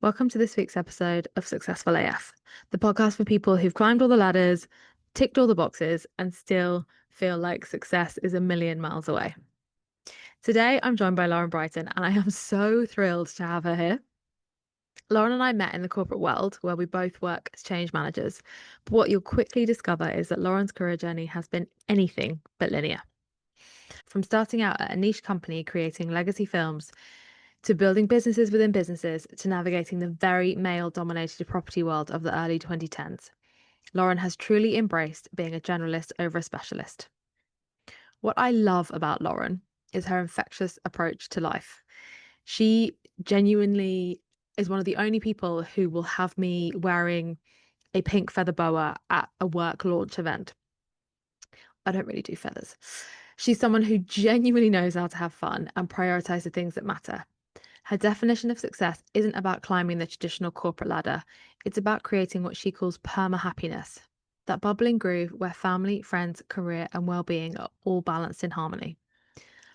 Welcome to this week's episode of Successful AF, the podcast for people who've climbed all the ladders, ticked all the boxes, and still feel like success is a million miles away. Today, I'm joined by Lauren Brighton, and I am so thrilled to have her here. Lauren and I met in the corporate world where we both work as change managers. But what you'll quickly discover is that Lauren's career journey has been anything but linear. From starting out at a niche company creating legacy films to building businesses within businesses to navigating the very male dominated property world of the early 2010s, Lauren has truly embraced being a generalist over a specialist. What I love about Lauren is her infectious approach to life. She genuinely is one of the only people who will have me wearing a pink feather boa at a work launch event. I don't really do feathers. She's someone who genuinely knows how to have fun and prioritize the things that matter. Her definition of success isn't about climbing the traditional corporate ladder. It's about creating what she calls perma happiness, that bubbling groove where family, friends, career, and well-being are all balanced in harmony.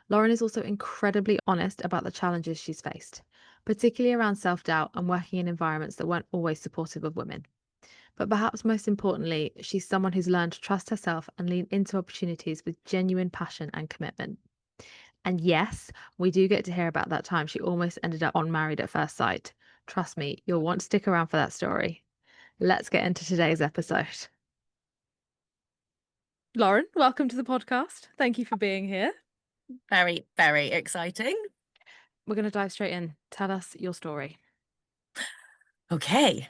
Lauren is also incredibly honest about the challenges she's faced, particularly around self-doubt and working in environments that weren't always supportive of women. But perhaps most importantly, she's someone who's learned to trust herself and lean into opportunities with genuine passion and commitment. And yes, we do get to hear about that time she almost ended up on Married at First Sight. Trust me, you'll want to stick around for that story. Let's get into today's episode. Lauren, welcome to the podcast. Thank you for being here. Very, very exciting. We're going to dive straight in. Tell us your story. Okay.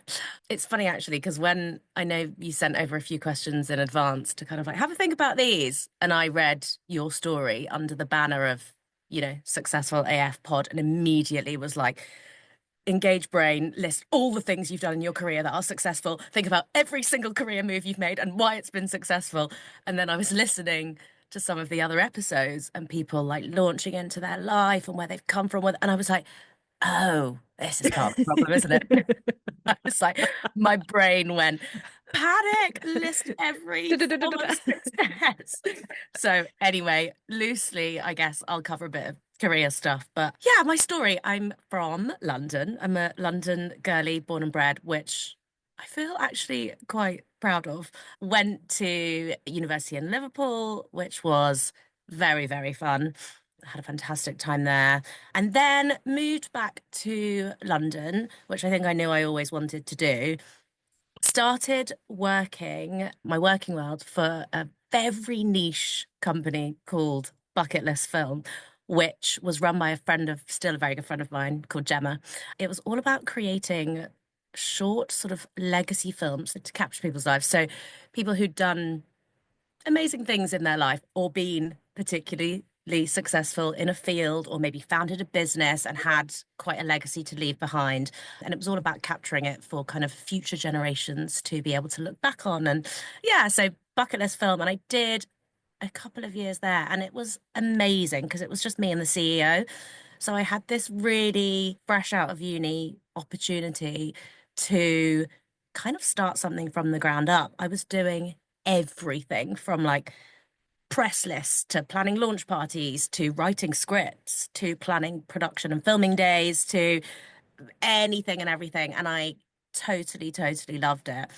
It's funny actually, because when I know you sent over a few questions in advance to kind of like have a think about these, and I read your story under the banner of, Successful AF pod, and immediately was like, engage brain, list all the things you've done in your career that are successful. Think about every single career move you've made and why it's been successful. And then I was listening to some of the other episodes and people like launching into their life and where they've come from. And I was like, oh, this is part of the problem, isn't it? I was like, my brain went, panic, list every form of success. So anyway, loosely, I guess I'll cover a bit of career stuff. But yeah, my story, I'm from London. I'm a London girly, born and bred, which I feel actually quite proud of. Went to university in Liverpool, which was very, very fun. Had a fantastic time there. And then moved back to London, which I think I knew I always wanted to do. Started working my working world for a very niche company called Bucket List Film, which was run by a friend of, still a very good friend of mine called Gemma. It was all about creating short sort of legacy films to capture people's lives. So people who'd done amazing things in their life or been particularly successful in a field or maybe founded a business and had quite a legacy to leave behind. And it was all about capturing it for kind of future generations to be able to look back on. And yeah, so bucket list film. And I did a couple of years there and it was amazing because it was just me and the CEO. So I had this really fresh out of uni opportunity to kind of start something from the ground up. I was doing everything from like press lists to planning launch parties to writing scripts to planning production and filming days to anything and everything. And I totally, totally loved it.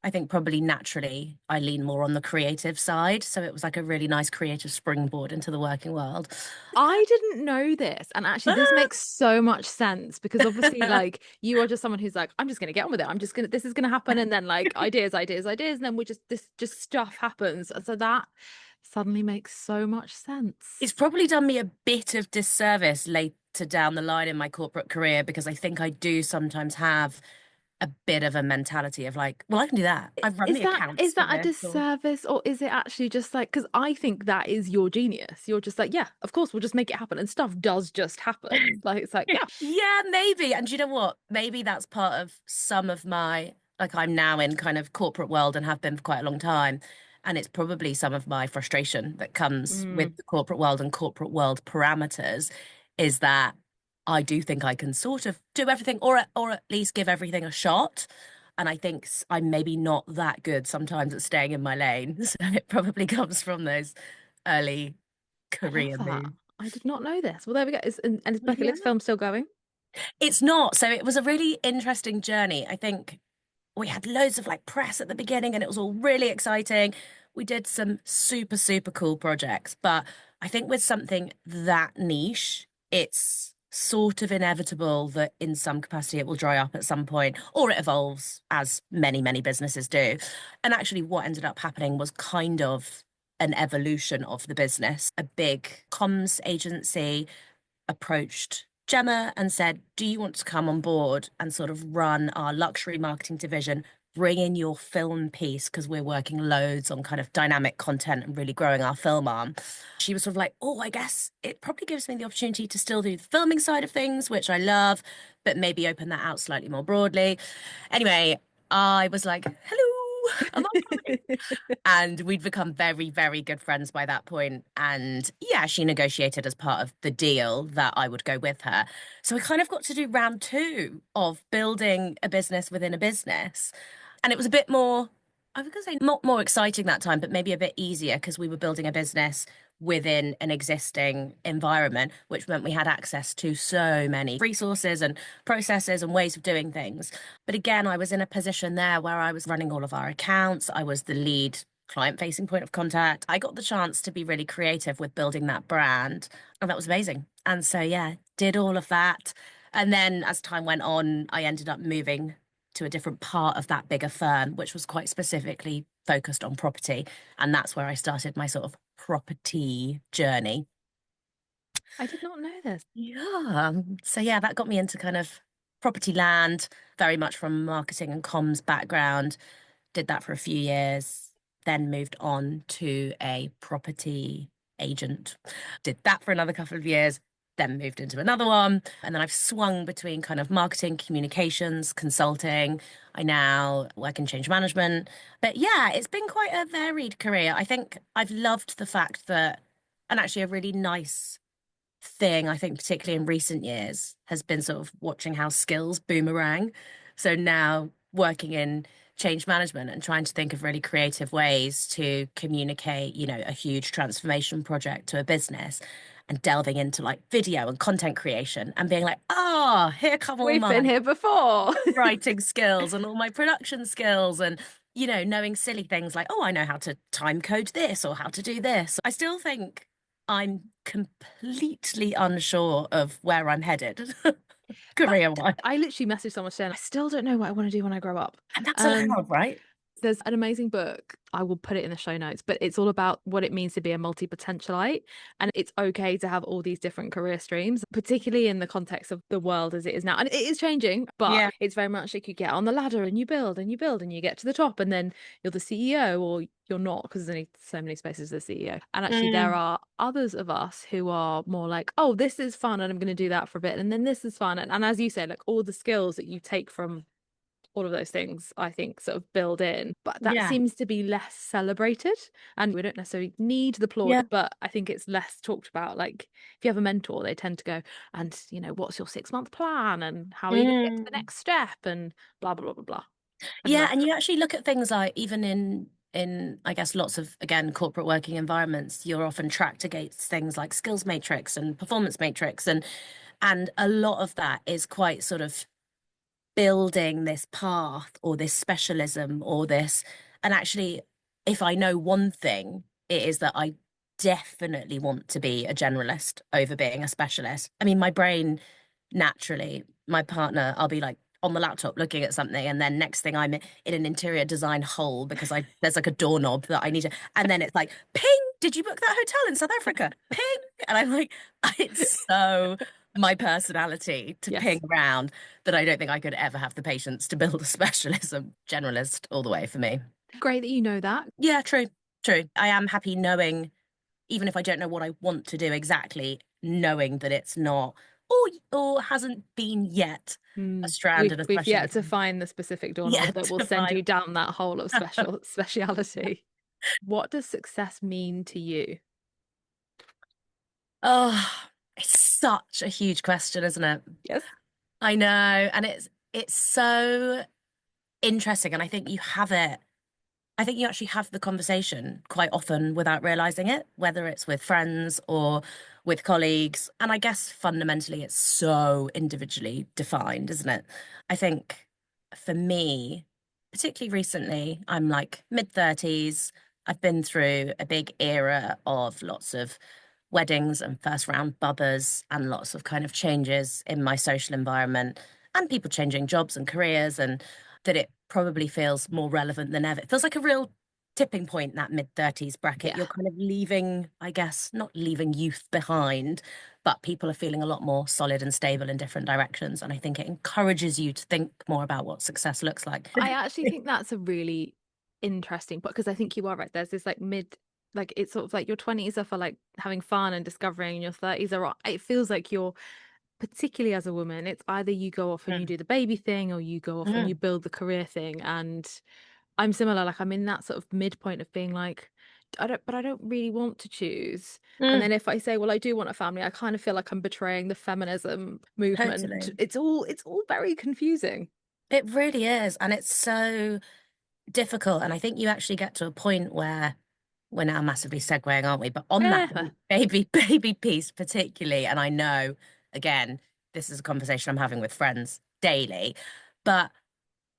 I think probably naturally I lean more on the creative side. So it was like a really nice creative springboard into the working world. I didn't know this. And actually, this makes so much sense because obviously, like, you are just someone who's like, I'm just going to get on with it. This is going to happen. And then, like, ideas. And then this just stuff happens. And so that suddenly makes so much sense. It's probably done me a bit of disservice later down the line in my corporate career because I think I do sometimes have a bit of a mentality of like, well, I can do that. I've run Is the that accounts is for that a this. Or... disservice or is it actually just like, because I think that is your genius. You're just like, yeah, of course, we'll just make it happen. And stuff does just happen. Like, it's like, yeah. Yeah, maybe. And you know what? Maybe that's part of some of my, like, I'm now in kind of corporate world and have been for quite a long time. And it's probably some of my frustration that comes with Mm. the corporate world and corporate world parameters is that I do think I can sort of do everything or at least give everything a shot. And I think I'm maybe not that good sometimes at staying in my lane. So it probably comes from those early I love career that. moves. I did not know this. Well, there we go. And is Bucket Yeah. List Film still going? It's not. So it was a really interesting journey. I think we had loads of like press at the beginning and it was all really exciting. We did some super, super cool projects, but I think with something that niche, it's sort of inevitable that in some capacity it will dry up at some point or it evolves as many, many businesses do. And actually, what ended up happening was kind of an evolution of the business. A big comms agency approached Gemma and said, "Do you want to come on board and sort of run our luxury marketing division? Bring in your film piece because we're working loads on kind of dynamic content and really growing our film arm." She was sort of like, "Oh, I guess it probably gives me the opportunity to still do the filming side of things, which I love, but maybe open that out slightly more broadly." Anyway, I was like, "Hello, am I coming?" And we'd become very, very good friends by that point. And yeah, she negotiated as part of the deal that I would go with her. So we kind of got to do round two of building a business within a business. And it was a bit more, I was going to say not more exciting that time, but maybe a bit easier because we were building a business within an existing environment, which meant we had access to so many resources and processes and ways of doing things. But again, I was in a position there where I was running all of our accounts. I was the lead client-facing point of contact. I got the chance to be really creative with building that brand, and that was amazing. And so, yeah, did all of that. And then as time went on, I ended up moving to a different part of that bigger firm, which was quite specifically focused on property. And that's where I started my sort of property journey. I did not know this. Yeah. So yeah, that got me into kind of property land, very much from marketing and comms background. Did that for a few years, then moved on to a property agent. Did that for another couple of years, then moved into another one. And then I've swung between kind of marketing, communications, consulting. I now work in change management. But yeah, it's been quite a varied career. I think I've loved the fact that, and actually a really nice thing, I think, particularly in recent years, has been sort of watching how skills boomerang. So now working in change management and trying to think of really creative ways to communicate, a huge transformation project to a business and delving into like video and content creation and being like, oh, here come all We've my been here before. writing skills and all my production skills and knowing silly things like, oh, I know how to time code this or how to do this. I still think I'm completely unsure of where I'm headed But career wise. I literally messaged someone saying, I still don't know what I want to do when I grow up. And that's Um, allowed, right? There's an amazing book. I will put it in the show notes, but it's all about what it means to be a multi-potentialite. And it's okay to have all these different career streams, particularly in the context of the world as it is now. And it is changing, but Yeah. it's very much like you get on the ladder and you build and you build and you get to the top and then you're the CEO or you're not because there's only so many spaces as the CEO. And actually there Mm, are others of us who are more like, oh, this is fun and I'm going to do that for a bit. And then this is fun. And as you said, like all the skills that you take from all of those things, I think, sort of build in. But that yeah. seems to be less celebrated. And we don't necessarily need the Yeah. plaudits, but I think it's less talked about. Like if you have a mentor, they tend to go, and what's your 6 month plan? And how are you going to get to the Mm. next step? And blah, blah, blah, blah, blah. I don't Yeah, know. and you actually look at things like even in I guess lots of again corporate working environments, you're often tracked against things like skills matrix and performance matrix and a lot of that is quite sort of building this path or this specialism or this. And actually, if I know one thing, it is that I definitely want to be a generalist over being a specialist. I mean, my brain naturally, my partner, I'll be like on the laptop looking at something, and then next thing I'm in an interior design hole because I there's like a doorknob that I need to, and then it's like, ping, did you book that hotel in South Africa? Ping. And I'm like, it's so my personality to Yes. ping around that I don't think I could ever have the patience to build a specialism. Generalist all the way for me. Great that you know that. Yeah, true, true. I am happy knowing, even if I don't know what I want to do exactly, knowing that it's not or hasn't been yet a strand We've in a we've yet to specialism find the specific doorknob yet that will to send find. you down that hole of speciality. What does success mean to you? Oh, it's such a huge question, isn't it? Yes. I know, and it's so interesting, and I think you have it. I think you actually have the conversation quite often without realizing it, whether it's with friends or with colleagues. And I guess fundamentally it's so individually defined, isn't it? I think for me, particularly recently, I'm like mid-30s. I've been through a big era of lots of weddings and first round bubbers and lots of kind of changes in my social environment and people changing jobs and careers, and that it probably feels more relevant than ever. It feels like a real tipping point, that mid-30s bracket. Yeah. You're kind of leaving, I guess, not leaving youth behind, but people are feeling a lot more solid and stable in different directions. And I think it encourages you to think more about what success looks like. I actually think that's a really interesting point because I think you are right. There's this like like it's sort of like your 20s are for like having fun and discovering, and your 30s are, it feels like you're, particularly as a woman, it's either you go off and you Mm, do the baby thing or you go off and you mm, build the career thing. And I'm similar, like I'm in that sort of midpoint of being like, I don't really want to choose. And mm, then if I say, well, I do want a family, I kind of feel like I'm betraying the feminism movement. totally. It's all very confusing. It really is. And it's so difficult. And I think you actually get to a point where we're now massively segueing, aren't we? But on that Yeah. baby piece particularly, and I know, again, this is a conversation I'm having with friends daily, but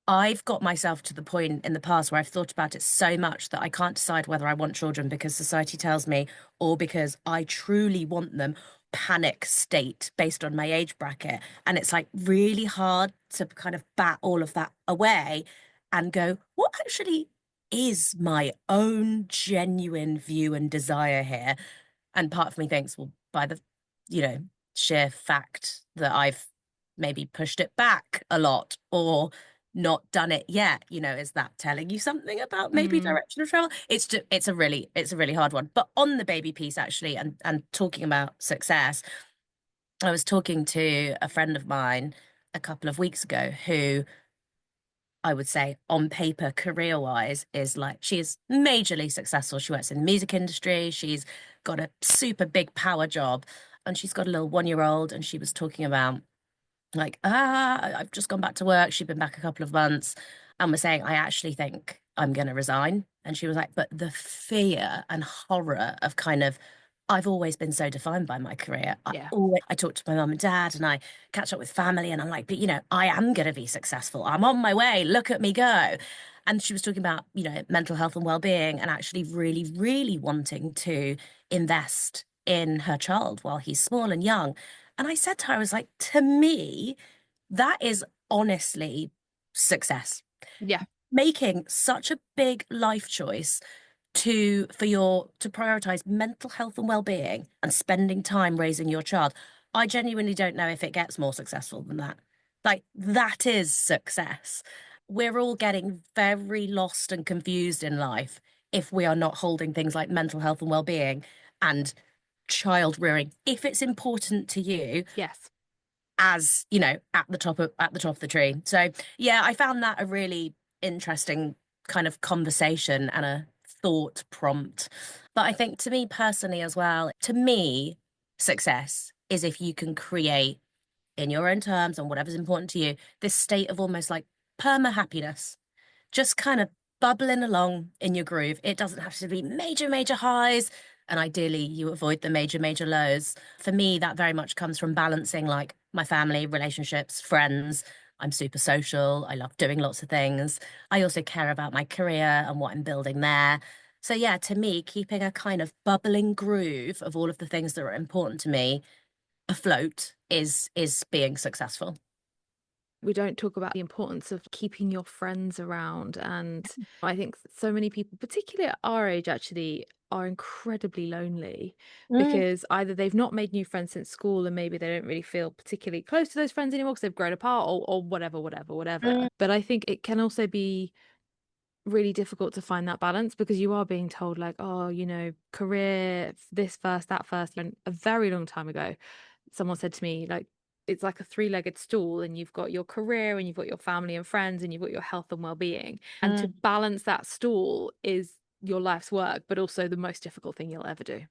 I've got myself to the point in the past where I've thought about it so much that I can't decide whether I want children because society tells me or because I truly want them. Panic state based on my age bracket. And it's like really hard to kind of bat all of that away and go, what actually is my own genuine view and desire here? And part of me thinks, well, by the, you know, sheer fact that I've maybe pushed it back a lot or not done it yet, is that telling you something about maybe Mm. direction of travel? It's a really hard one. But on the baby piece, actually, and talking about success, I was talking to a friend of mine a couple of weeks ago who I would say on paper, career wise, is like she's majorly successful. She works in the music industry. She's got a super big power job and she's got a little 1 year old. And she was talking about, like, I've just gone back to work. She'd been back a couple of months and was saying, I actually think I'm going to resign. And she was like, but the fear and horror of kind of, I've always been so defined by my career. Yeah. I talk to my mum and dad and I catch up with family and I'm like, but I am going to be successful. I'm on my way. Look at me go. And she was talking about, mental health and well-being and actually really, really wanting to invest in her child while he's small and young. And I said to her, I was like, to me, that is honestly success. Yeah. Making such a big life choice to prioritize mental health and well-being and spending time raising your child. I genuinely don't know if it gets more successful than that. Like that is success. We're all getting very lost and confused in life if we are not holding things like mental health and well-being and child rearing, if it's important to you, Yes. as at the top of the tree. So yeah, I found that a really interesting kind of conversation and a thought prompt. But I think to me personally as well, to me, success is if you can create in your own terms and whatever's important to you, this state of almost like perma happiness, just kind of bubbling along in your groove. It doesn't have to be major, major highs. And ideally, you avoid the major, major lows. For me, that very much comes from balancing like my family, relationships, friends. I'm super social. I love doing lots of things. I also care about my career and what I'm building there. So, yeah, to me, keeping a kind of bubbling groove of all of the things that are important to me afloat is being successful. We don't talk about the importance of keeping your friends around. And I think so many people, particularly at our age, actually are incredibly lonely Mm, because either they've not made new friends since school and maybe they don't really feel particularly close to those friends anymore because they've grown apart or whatever, whatever, whatever. mm, But I think it can also be really difficult to find that balance because you are being told like, oh, career, this first, that first. And a very long time ago someone said to me like, it's like a three-legged stool and you've got your career and you've got your family and friends and you've got your health and well-being, and to mm. balance that stool is your life's work but also the most difficult thing you'll ever do.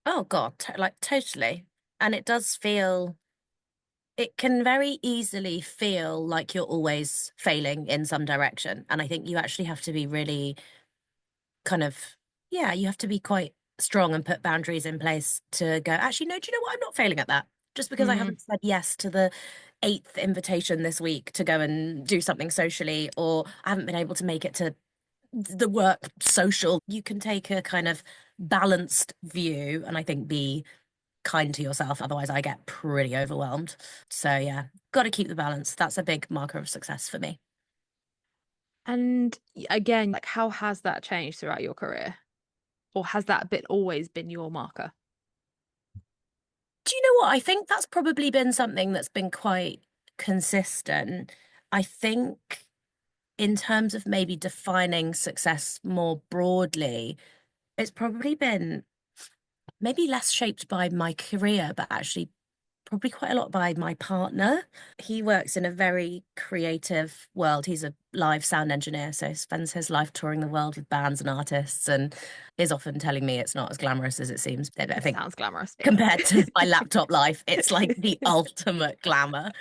Oh God, like totally. And it can very easily feel like you're always failing in some direction. And I think you actually have to be really kind of, yeah, you have to be quite strong and put boundaries in place to go, actually, no, do you know what? I'm not failing at that. Just because I Mm. haven't said yes to the eighth invitation this week to go and do something socially, or I haven't been able to make it to the work social, you can take a kind of balanced view and I think be kind to yourself. Otherwise, I get pretty overwhelmed. So, yeah, got to keep the balance. That's a big marker of success for me. And again, like how has that changed throughout your career? Or has that bit always been your marker? Do you know what? I think that's probably been something that's been quite consistent. I think, in terms of maybe defining success more broadly, it's probably been maybe less shaped by my career, but actually probably quite a lot by my partner. He works in a very creative world. He's a live sound engineer, so he spends his life touring the world with bands and artists and is often telling me it's not as glamorous as it seems. I It think sounds glamorous. compared to my laptop life, it's like the ultimate glamour.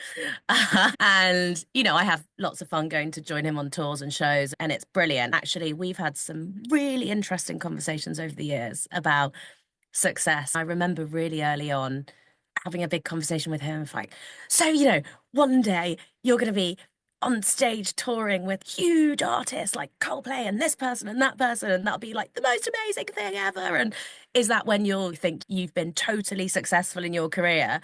And, I have lots of fun going to join him on tours and shows, and it's brilliant. Actually, we've had some really interesting conversations over the years about success. I remember really early on having a big conversation with him of like, so, one day you're going to be on stage touring with huge artists like Coldplay and this person and that person, and that'll be like the most amazing thing ever. And is that when you'll think you've been totally successful in your career?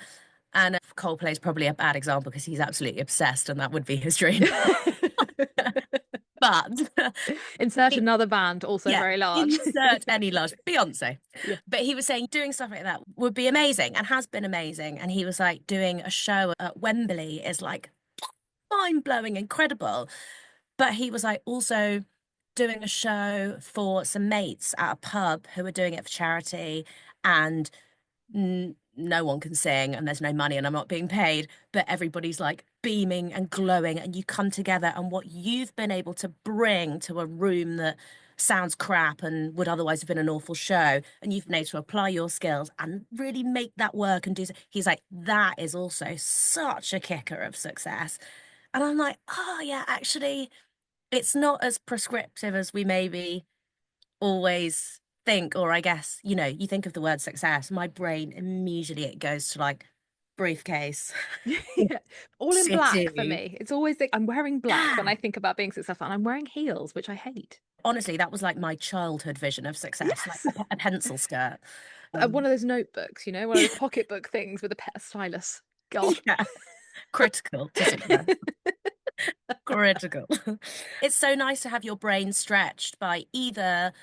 And Coldplay is probably a bad example because he's absolutely obsessed and that would be his dream. But Insert another band, also yeah, very large. insert any large Beyonce. Yeah. But he was saying doing stuff like that would be amazing and has been amazing. And he was like, doing a show at Wembley is like mind blowing, incredible. But he was like, also doing a show for some mates at a pub who were doing it for charity. And no one can sing and there's no money and I'm not being paid, but everybody's like beaming and glowing and you come together and what you've been able to bring to a room that sounds crap and would otherwise have been an awful show and you've been able to apply your skills and really make that work and do so. He's like, that is also such a kicker of success. And I'm like, oh yeah, actually, it's not as prescriptive as we maybe always think, or I guess, you think of the word success, my brain immediately it goes to like briefcase, Yeah. All in black for city. me. It's always like I'm wearing black when Yeah. I think about being successful, and I'm wearing heels, which I hate. Honestly, that was like my childhood vision of success, like Yes. a pencil skirt. One Um, of those notebooks, one of those pocketbook things with a pet stylus. God. yeah, critical to success. Critical. It's so nice to have your brain stretched by either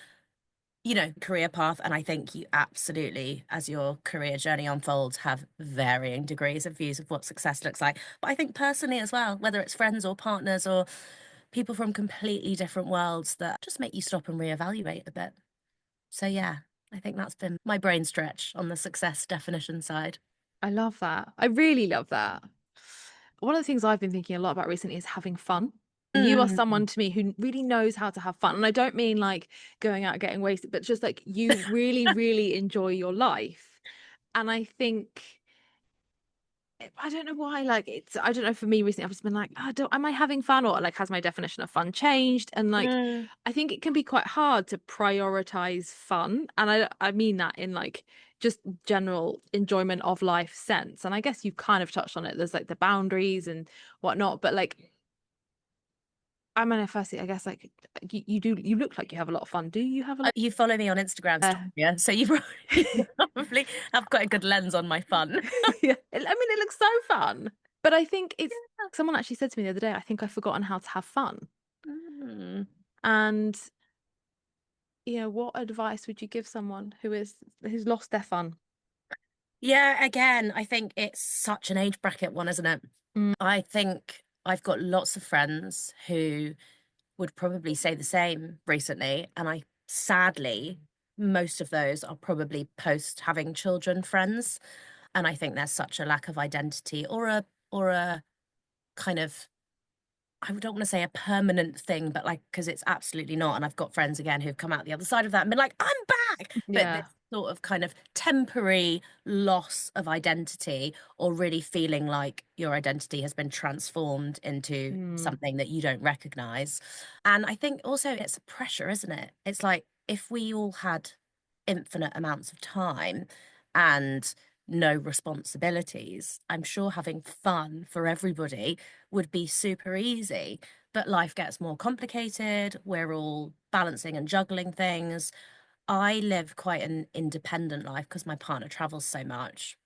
career path. And I think you absolutely, as your career journey unfolds, have varying degrees of views of what success looks like. But I think personally as well, whether it's friends or partners or people from completely different worlds that just make you stop and reevaluate a bit. So yeah, I think that's been my brain stretch on the success definition side. I love that. I really love that. One of the things I've been thinking a lot about recently is having fun. You are Mm. someone to me who really knows how to have fun. And I don't mean like going out getting wasted, but just like you really, really enjoy your life. And I think I don't know why, like I don't know, for me recently, I've just been like, oh, am I having fun or like has my definition of fun changed? And like Mm. I think it can be quite hard to prioritize fun. And I mean that in like just general enjoyment of life sense. And I guess you've kind of touched on it. There's like the boundaries and whatnot, but like I mean, firstly, I guess like you look like you have a lot of fun. Do you have a lot? You follow me on Instagram story, yeah? So you probably have quite a good lens on my fun. Yeah, I mean, it looks so fun. But I think it's someone actually said to me the other day, I think I've forgotten how to have fun. Mm. And what advice would you give someone who's lost their fun? Yeah, again, I think it's such an age bracket one, isn't it? Mm. I think I've got lots of friends who would probably say the same recently. And sadly, most of those are probably post having children friends. And I think there's such a lack of identity or a kind of I don't want to say a permanent thing, but like, because it's absolutely not. And I've got friends again who've come out the other side of that and been like, I'm back. But this Yeah. sort of kind of temporary loss of identity, or really feeling like your identity has been transformed into Mm. something that you don't recognize. And I think also it's a pressure, isn't it? It's like if we all had infinite amounts of time and no responsibilities, I'm sure having fun for everybody would be super easy. But life gets more complicated. We're all balancing and juggling things. I live quite an independent life because my partner travels so much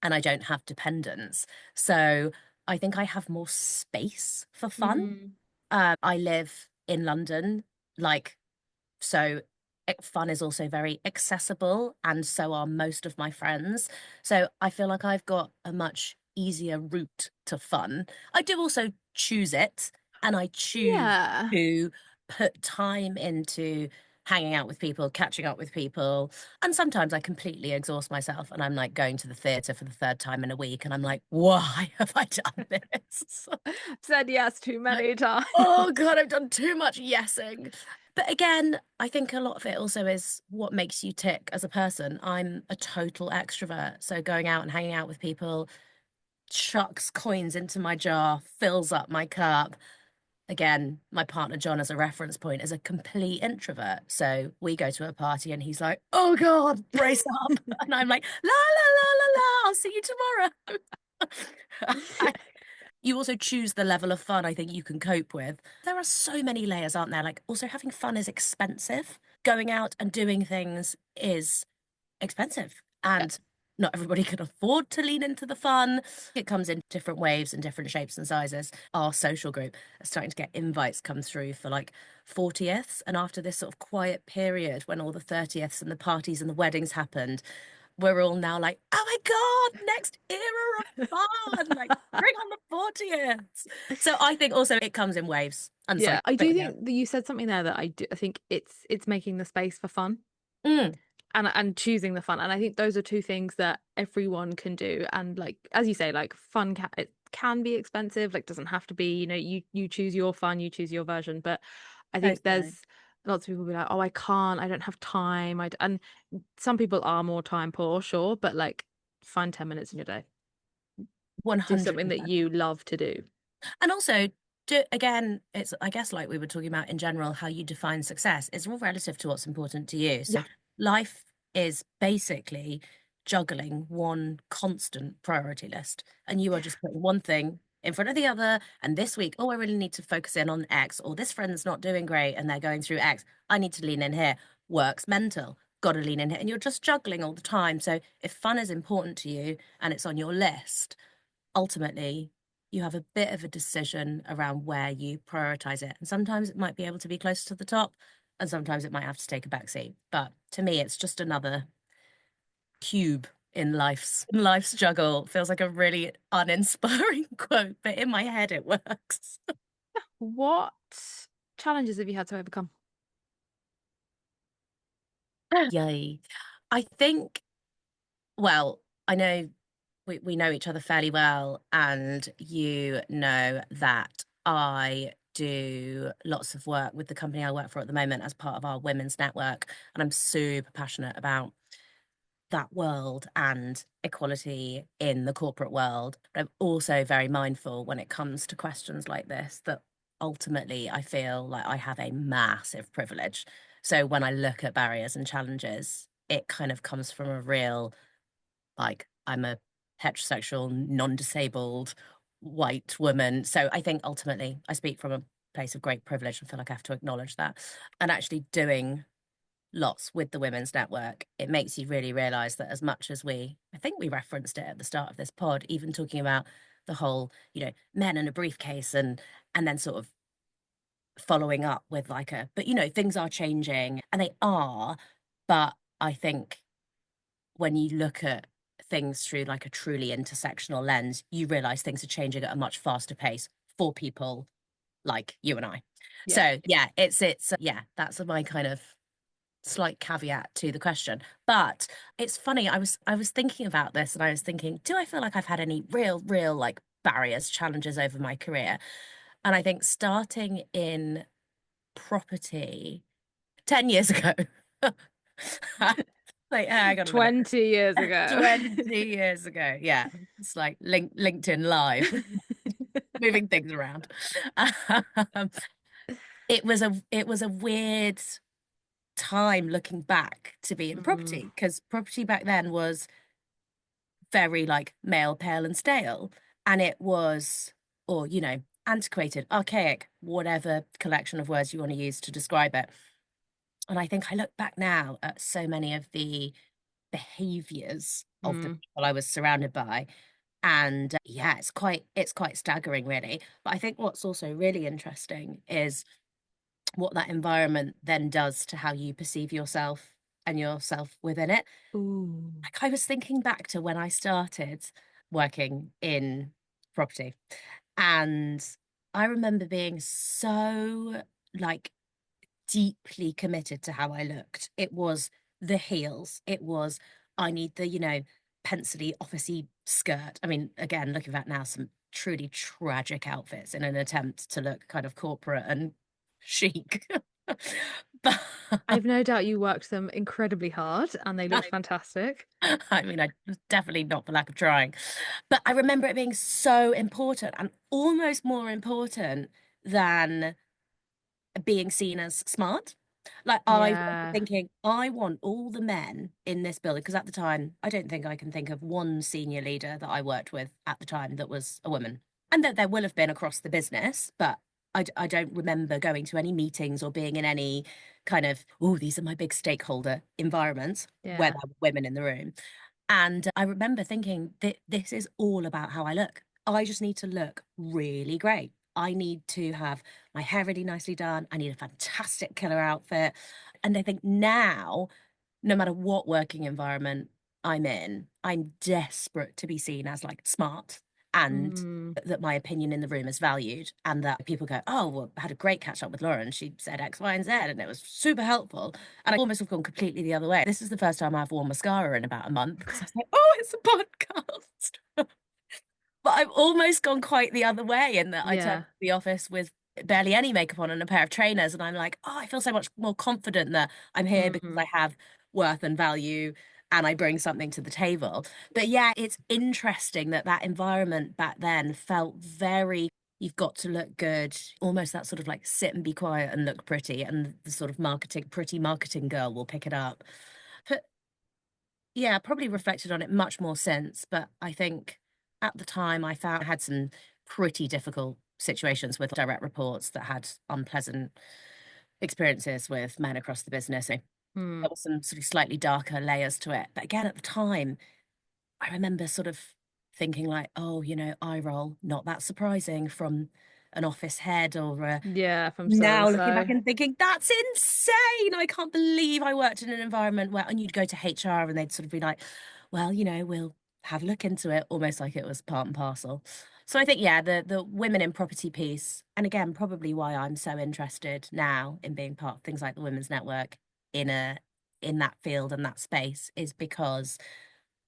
and I don't have dependents. So I think I have more space for fun. Mm. I live in London, like, so fun is also very accessible, and so are most of my friends. So I feel like I've got a much easier route to fun. I do also choose it, and I choose Yeah. to put time into hanging out with people, catching up with people. And sometimes I completely exhaust myself and I'm like going to the theatre for the third time in a week, and I'm like, why have I done this? Said yes too many times. Oh God, I've done too much yesing. But again, I think a lot of it also is what makes you tick as a person. I'm a total extrovert. So going out and hanging out with people chucks coins into my jar, fills up my cup. Again, my partner John, as a reference point, is a complete introvert. So we go to a party and he's like, oh God, brace up. And I'm like, la la la la la, I'll see you tomorrow. You also choose the level of fun I think you can cope with. There are so many layers, aren't there? Like, also having fun is expensive. Going out and doing things is expensive. Yeah. And not everybody can afford to lean into the fun. It comes in different waves and different shapes and sizes. Our social group is starting to get invites come through for like 40ths. And after this sort of quiet period when all the 30ths and the parties and the weddings happened, we're all now like, oh my God, next era of fun. Like, bring on the 40th. So I think also it comes in waves. And Yeah, sorry, I but do yeah. think that you said something there that I think it's making the space for fun Mm, and choosing the fun. And I think those are two things that everyone can do. And like as you say, like fun it can be expensive, like doesn't have to be, you choose your fun, you choose your version. But I think totally. there's lots of people be like, oh, I can't, I don't have time. And some people are more time poor, sure, but like find 10 minutes in your day. Do something that 100%. you love to do. And also, again, it's, I guess, like we were talking about in general, how you define success is all relative to what's important to you. So Yeah. life is basically juggling one constant priority list, and you are just putting one thing in front of the other. And this week, oh, I really need to focus in on X, or this friend's not doing great and they're going through X. I need to lean in here. Work's mental. Got to lean in here. And you're just juggling all the time. So if fun is important to you and it's on your list, ultimately you have a bit of a decision around where you prioritize it. And sometimes it might be able to be closer to the top, and sometimes it might have to take a back seat. But to me, it's just another cube in life's juggle. Feels like a really uninspiring quote, but in my head it works. What challenges have you had to overcome? Yay. I think, well, I know we know each other fairly well, and you know that I do lots of work with the company I work for at the moment as part of our women's network, and I'm super passionate about that world and equality in the corporate world. But I'm also very mindful when it comes to questions like this that ultimately I feel like I have a massive privilege. So when I look at barriers and challenges, it kind of comes from a real, like, I'm a heterosexual, non-disabled white woman. So I think ultimately I speak from a place of great privilege and feel like I have to acknowledge that. And actually doing lots with the Women's Network, it makes you really realize that as much as I think we referenced it at the start of this pod, even talking about the whole, men in a briefcase and then sort of following up with like but things are changing and they are, but I think when you look at things through like a truly intersectional lens, you realize things are changing at a much faster pace for people like you and I. Yeah. So yeah, it's yeah, that's my kind of slight caveat to the question. But it's funny, I was thinking about this and I was thinking, do I feel like I've had any real like barriers, challenges over my career? And I think starting in property 10 years ago, like hang on a minute, 20 years ago. 20 years ago, yeah, it's like LinkedIn Live, moving things around. Um, it was a weird time looking back to be in Mm, property, because property back then was very like male, pale, and stale. And it was, or, antiquated, archaic, whatever collection of words you want to use to describe it. And I think I look back now at so many of the behaviors of the mm, people I was surrounded by. And yeah, it's quite staggering, really. But I think what's also really interesting is what that environment then does to how you perceive yourself and yourself within it. ooh, Like I was thinking back to when I started working in property, and I remember being so like deeply committed to how I looked. It was the heels. It was, I need the, pencily, officey skirt. I mean, again, looking back now, some truly tragic outfits in an attempt to look kind of corporate and chic. But I've no doubt you worked them incredibly hard and they looked fantastic. I mean, I definitely not for lack of trying. But I remember it being so important and almost more important than being seen as smart. Like I remember Yeah, thinking, I want all the men in this building, because at the time, I don't think I can think of one senior leader that I worked with at the time that was a woman. And that there will have been across the business, but I don't remember going to any meetings or being in any kind of, oh, these are my big stakeholder environments where yeah. there were women in the room. And I remember thinking that this is all about how I look. I just need to look really great. I need to have my hair really nicely done. I need a fantastic killer outfit. And I think now, no matter what working environment I'm in, I'm desperate to be seen as like smart and Mm, that my opinion in the room is valued and that people go, oh, well, I had a great catch up with Lauren. She said X, Y, and Z, and it was super helpful. And I almost have gone completely the other way. This is the first time I've worn mascara in about a month because I was like, oh, it's a podcast. But I've almost gone quite the other way in that I turned yeah. to the office with barely any makeup on and a pair of trainers, and I'm like, oh, I feel so much more confident that I'm here because Mm. I have worth and value and I bring something to the table. But yeah, it's interesting that that environment back then felt very, you've got to look good, almost that sort of like sit and be quiet and look pretty, and the sort of pretty marketing girl will pick it up. But yeah, probably reflected on it much more since, but I think at the time I found I had some pretty difficult situations with direct reports that had unpleasant experiences with men across the business. So Mm. there were some sort of slightly darker layers to it. But again, at the time, I remember sort of thinking like, oh, eye roll, not that surprising from an office head or Yeah, from so and now looking back so. and thinking, that's insane. I can't believe I worked in an environment where, and you'd go to HR and they'd sort of be like, well, we'll have a look into it, almost like it was part and parcel. So I think, yeah, the women in property piece, and again, probably why I'm so interested now in being part of things like the Women's Network in a in that field and that space is because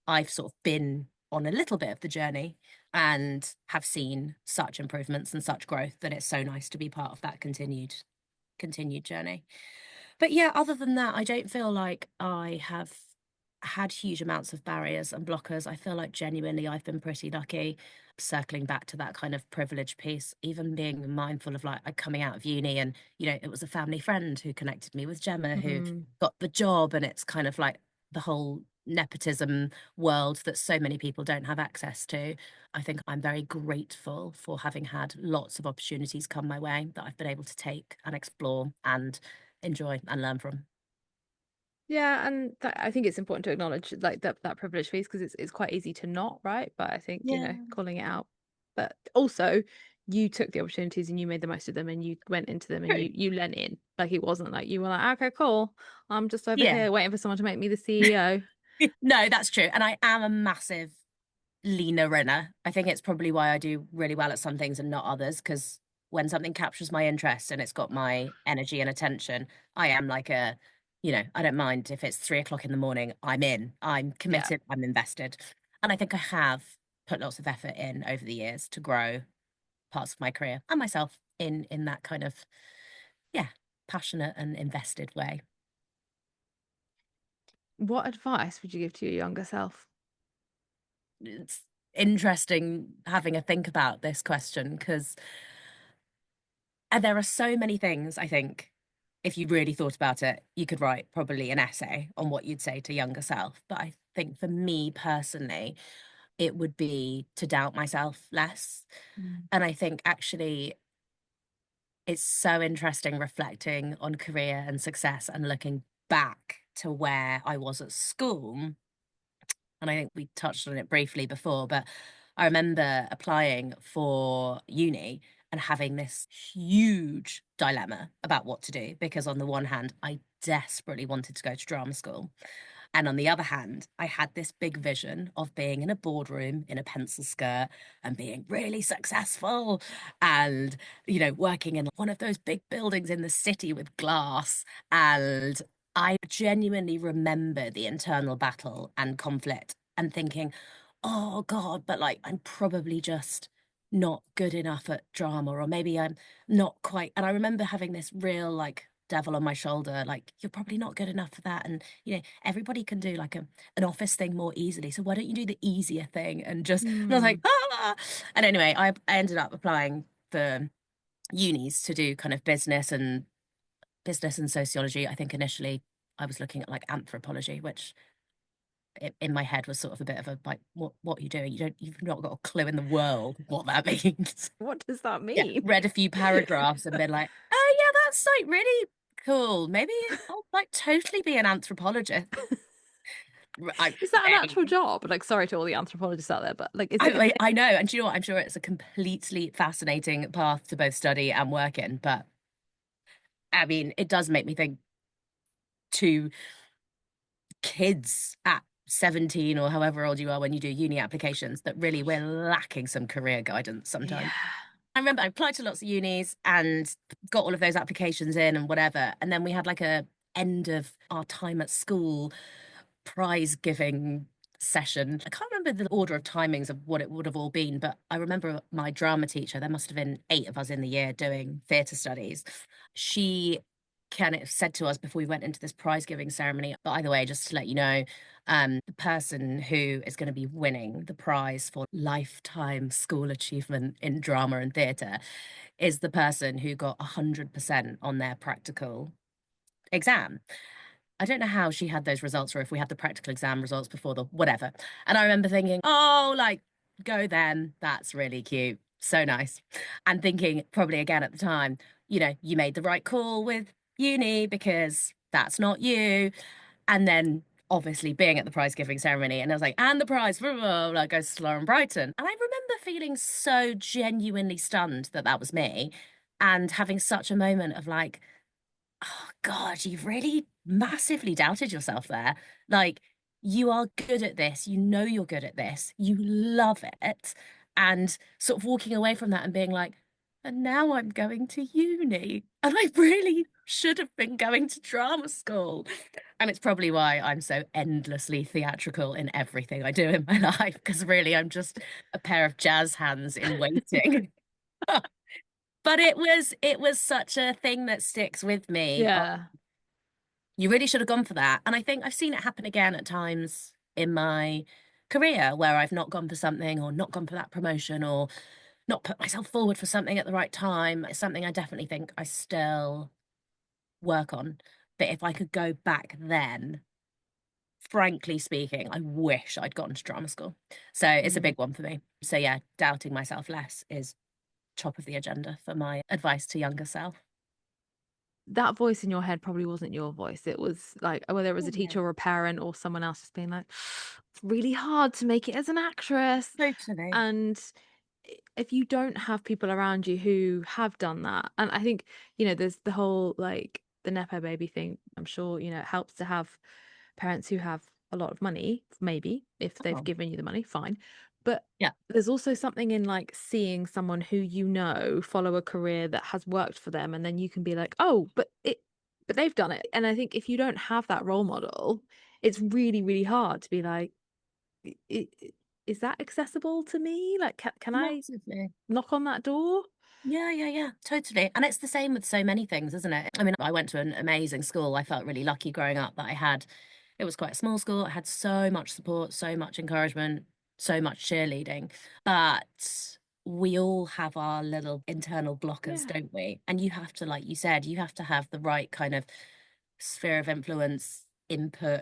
I've sort of been on a little bit of the journey and have seen such improvements and such growth that it's so nice to be part of that continued journey. But yeah, other than that, I don't feel like I have had huge amounts of barriers and blockers. I feel like genuinely I've been pretty lucky. Circling back to that kind of privilege piece, even being mindful of like coming out of uni and, it was a family friend who connected me with Gemma who Mm. got the job. And it's kind of like the whole nepotism world that so many people don't have access to. I think I'm very grateful for having had lots of opportunities come my way that I've been able to take and explore and enjoy and learn from. Yeah, and I think it's important to acknowledge like that privilege piece because it's quite easy to not, right? But I think, Yeah. calling it out. But also you took the opportunities and you made the most of them and you went into them and True. you lent in. Like it wasn't like you were like, okay, cool. I'm just over Yeah. here waiting for someone to make me the CEO. No, that's true. And I am a massive leaner runner. I think it's probably why I do really well at some things and not others, because when something captures my interest and it's got my energy and attention, I am like I don't mind if it's 3 o'clock in the morning, I'm in, I'm Yeah. committed, I'm invested. And I think I have put lots of effort in over the years to grow parts of my career and myself in that kind of, yeah, passionate and invested way. What advice would you give to your younger self? It's interesting having a think about this question because there are so many things I think if you really thought about it, you could write probably an essay on what you'd say to younger self. But I think for me personally, it would be to doubt myself less. Mm. And I think actually it's so interesting reflecting on career and success and looking back to where I was at school. And I think we touched on it briefly before, but I remember applying for uni and having this huge dilemma about what to do because on the one hand, I desperately wanted to go to drama school. And on the other hand, I had this big vision of being in a boardroom in a pencil skirt and being really successful and, working in one of those big buildings in the city with glass. And I genuinely remember the internal battle and conflict and thinking, oh God, but like I'm probably just not good enough at drama, or maybe I'm not quite. And I remember having this real like devil on my shoulder, like, you're probably not good enough for that. And, everybody can do like an office thing more easily. So why don't you do the easier thing? And I was like, Mm. ah. And anyway, I ended up applying for unis to do kind of business and sociology. I think initially I was looking at like anthropology, which in my head was sort of a bit of a like, what are you doing? You've not got a clue in the world what that means. What does that Yeah, mean? read a few paragraphs and been like, oh yeah, that's like really cool. Maybe I'll like totally be an anthropologist. I, Is that an actual anyway, job? Like, sorry to all the anthropologists out there, but like, is it a thing? I know, and do you know what? I'm sure it's a completely fascinating path to both study and work in. But I mean, it does make me think to kids at 17 or however old you are when you do uni applications that really we're lacking some career guidance sometimes. Yeah. I remember I applied to lots of unis and got all of those applications in and whatever. And then we had like a end of our time at school prize giving session. I can't remember the order of timings of what it would have all been, but I remember my drama teacher, there must have been 8 of us in the year doing theatre studies. She kind of said to us before we went into this prize giving ceremony, by the way, just to let you know, the person who is going to be winning the prize for lifetime school achievement in drama and theatre is the person who got 100% on their practical exam. I don't know how she had those results or if we had the practical exam results before the whatever. And I remember thinking, oh, like, go then. That's really cute. So nice. And thinking, probably again at the time, you made the right call with uni because that's not you. And then obviously being at the prize giving ceremony, and I was like, and the prize, blah, blah, blah, goes to Lauren Brighton. And I remember feeling so genuinely stunned that that was me and having such a moment of like, oh God, you've really massively doubted yourself there. Like, you are good at this. You know you're good at this. You love it. And sort of walking away from that and being like, and now I'm going to uni. And I really should have been going to drama school. And it's probably why I'm so endlessly theatrical in everything I do in my life, because really I'm just a pair of jazz hands in waiting. But it was such a thing that sticks with me. Oh, Yeah. you really should have gone for that. And I think I've seen it happen again at times in my career where I've not gone for something or not gone for that promotion or not put myself forward for something at the right time. It's something I definitely think I still work on. But if I could go back then, frankly speaking, I wish I'd gone to drama school. So it's a Mm. big one for me. So yeah, doubting myself less is top of the agenda for my advice to younger self. That voice in your head probably wasn't your voice. It was like whether it was a Yeah, teacher or a parent or someone else just being like, it's really hard to make it as an actress. totally. And if you don't have people around you who have done that, and I think, there's the whole like the Nepo baby thing. I'm sure, it helps to have parents who have a lot of money, maybe if they've Oh, given you the money, fine. But yeah. there's also something in like seeing someone who follow a career that has worked for them, and then you can be like, oh, but they've done it. And I think if you don't have that role model, it's really, really hard to be like, "I- I- is that accessible to me? Like, can I Massively. knock on that door?" Yeah, yeah, yeah, totally. And it's the same with so many things, isn't it? I mean, I went to an amazing school. I felt really lucky growing up that it was quite a small school. I had so much support, so much encouragement, so much cheerleading. But we all have our little internal blockers, Yeah. don't we? And you have to, like you said, you have to have the right kind of sphere of influence, input,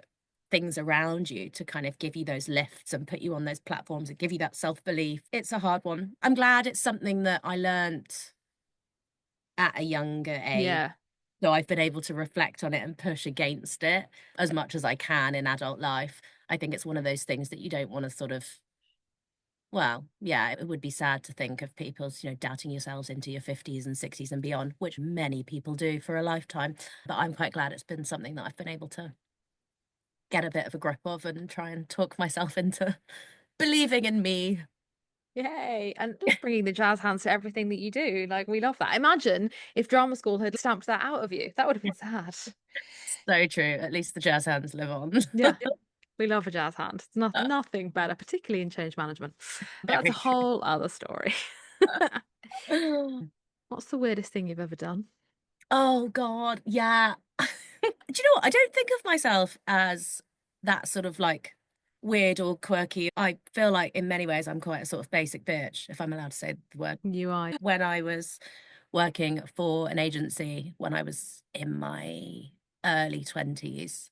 things around you to kind of give you those lifts and put you on those platforms and give you that self-belief. It's a hard one. I'm glad it's something that I learnt at a younger age. Yeah. So I've been able to reflect on it and push against it as much as I can in adult life. I think it's one of those things that you don't want to sort of, well, yeah, it would be sad to think of people's, doubting yourselves into your 50s and 60s and beyond, which many people do for a lifetime. But I'm quite glad it's been something that I've been able to get a bit of a grip of and try and talk myself into believing in me. Yay. And just bringing the jazz hands to everything that you do. Like, we love that. Imagine if drama school had stamped that out of you. That would have been sad. So true. At least the jazz hands live on. Yeah. We love a jazz hand. It's nothing better, particularly in change management. But that's a Very whole other story. true. What's the weirdest thing you've ever done? Oh God, yeah. Do you know what? I don't think of myself as that sort of like weird or quirky. I feel like in many ways I'm quite a sort of basic bitch, if I'm allowed to say the word. You are. When I was working for an agency when I was in my early 20s,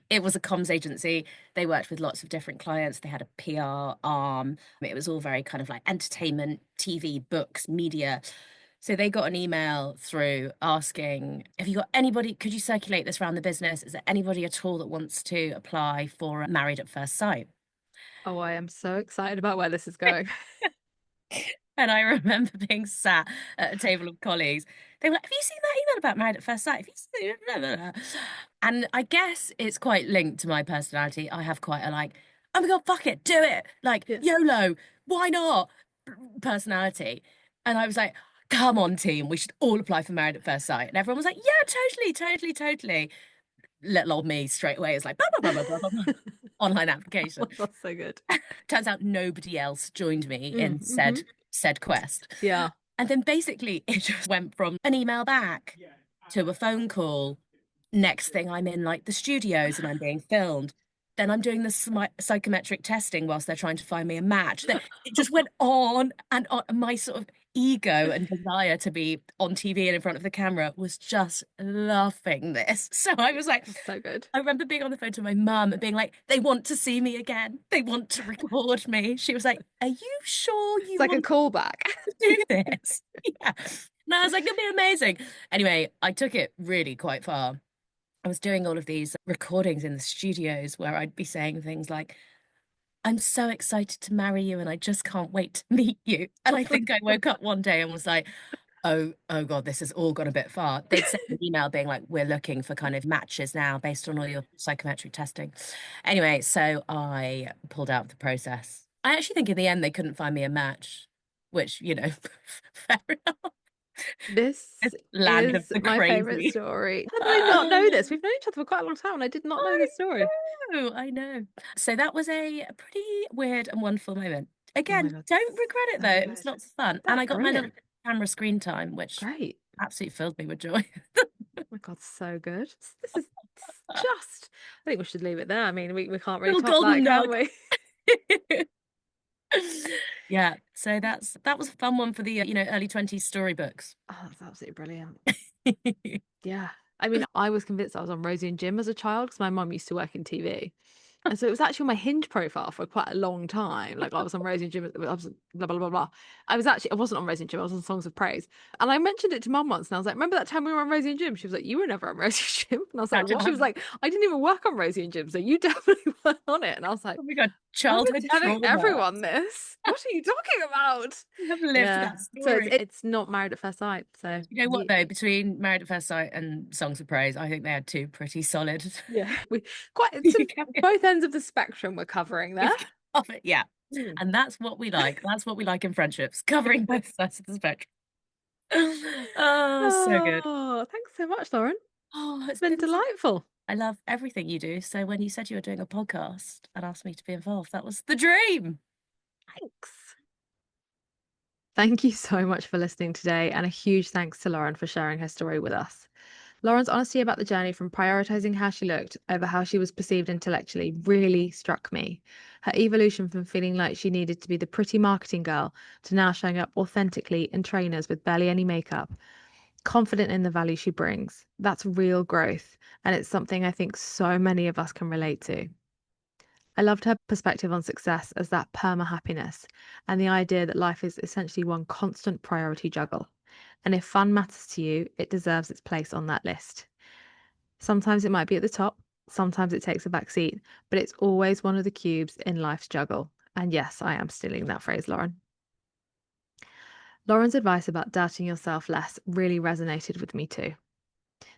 it was a comms agency. They worked with lots of different clients. They had a PR arm. It was all very kind of like entertainment, TV, books, media. So they got an email through asking, have you got anybody, could you circulate this around the business? Is there anybody at all that wants to apply for a Married at First Sight? Oh, I am so excited about where this is going. And I remember being sat at a table of colleagues. They were like, have you seen that email about Married at First Sight? Have you seen blah, blah, blah. And I guess it's quite linked to my personality. I have quite a like, oh my God, fuck it, do it. Like, Yeah. YOLO, why not? Personality. And I was like, come on, team, we should all apply for Married at First Sight. And everyone was like, yeah, totally, totally, totally. Little old me straight away is like, blah, blah, blah, blah, blah, blah. Online application. That's so good. Turns out nobody else joined me in Mm-hmm. said quest. Yeah. And then basically it just went from an email back to a phone call. Next thing I'm in like the studios and I'm being filmed. Then I'm doing the psychometric testing whilst they're trying to find me a match. Then it just went on and on. My sort of ego and desire to be on TV and in front of the camera was just loving this. So I was like, That's so good. I remember being on the phone to my mum and being like, they want to see me again. They want to record me. She was like, are you sure It's you like a want callback. to do this? Yeah. And I was like, it'll be amazing. Anyway, I took it really quite far. I was doing all of these recordings in the studios where I'd be saying things like, I'm so excited to marry you and I just can't wait to meet you. And I think I woke up one day and was like, oh God, this has all gone a bit far. They'd sent an email being like, we're looking for kind of matches now based on all your psychometric testing. Anyway, so I pulled out of the process. I actually think in the end they couldn't find me a match, which, fair enough. This This land of is the my favorite crazy. story. How did I not know this? We've known each other for quite a long time, and I did not know I this story. I know. So that was a pretty weird and wonderful moment. Oh my Again, God, don't regret it though. so It was good. lots of fun. And I That's got my little brilliant. camera screen time, which Great. absolutely filled me with joy. Oh my God, so good. This is just, I think we should leave it there. I mean, we can't really Little top golden that, can nug. we? Yeah, so that was a fun one for the early 20s storybooks. Oh, that's absolutely brilliant. Yeah. I mean, I was convinced I was on Rosie and Jim as a child because my mum used to work in TV. And so it was actually on my Hinge profile for quite a long time. Like I was on Rosie and Jim, I was blah, blah, blah, blah. I wasn't on Rosie and Jim, I was on Songs of Praise. And I mentioned it to mum once and I was like, remember that time we were on Rosie and Jim? She was like, you were never on Rosie and Jim. And I was like, Imagine what? She was having, like, I didn't even work on Rosie and Jim, so you definitely weren't on it. And I was like, oh my God, I've been childhood telling trauma. everyone this. What are you talking about? You have lived Yeah. that So story. it's not Married at First Sight. So You know what though? Between Married at First Sight and Songs of Praise, I think they had two pretty solid. yeah, we quite You some can- both ends of the spectrum we're covering there. You've covered, yeah. Mm. And that's what we like. That's what we like in friendships, covering both sides of the spectrum. Oh, so good. Oh, thanks so much, Lauren. Oh, It's it's been been so. delightful. I love everything you do. So when you said you were doing a podcast and asked me to be involved, that was the dream. Thanks. Thank you so much for listening today, and a huge thanks to Lauren for sharing her story with us. Lauren's honesty about the journey from prioritizing how she looked over how she was perceived intellectually really struck me. Her evolution from feeling like she needed to be the pretty marketing girl to now showing up authentically in trainers with barely any makeup, confident in the value she brings. That's real growth, and it's something I think so many of us can relate to. I loved her perspective on success as that perma happiness and the idea that life is essentially one constant priority juggle. And if fun matters to you, it deserves its place on that list. Sometimes it might be at the top, sometimes it takes a back seat, but it's always one of the cubes in life's juggle. And yes, I am stealing that phrase, Lauren. Lauren's advice about doubting yourself less really resonated with me too.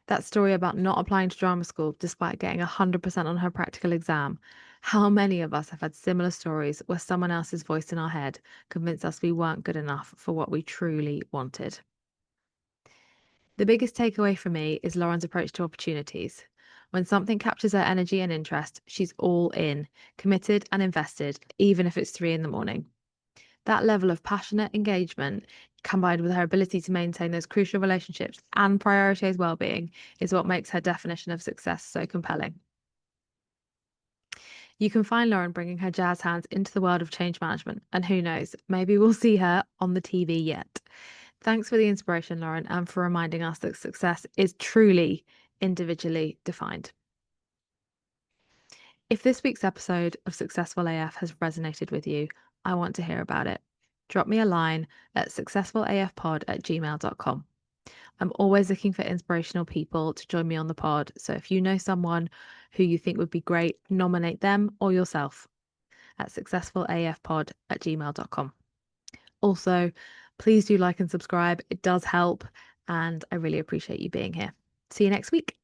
That story about not applying to drama school despite getting 100% on her practical exam. How many of us have had similar stories where someone else's voice in our head convinced us we weren't good enough for what we truly wanted? The biggest takeaway for me is Lauren's approach to opportunities. When something captures her energy and interest, she's all in, committed and invested, even if it's 3 in the morning. That level of passionate engagement, combined with her ability to maintain those crucial relationships and prioritize well-being, is what makes her definition of success so compelling. You can find Lauren bringing her jazz hands into the world of change management, and who knows, maybe we'll see her on the TV yet. Thanks for the inspiration, Lauren, and for reminding us that success is truly individually defined. If this week's episode of Successful AF has resonated with you, I want to hear about it. Drop me a line at successfulafpod@gmail.com. I'm always looking for inspirational people to join me on the pod. So if you know someone who you think would be great, nominate them or yourself at successfulafpod@gmail.com. Also, please do like and subscribe. It does help, and I really appreciate you being here. See you next week.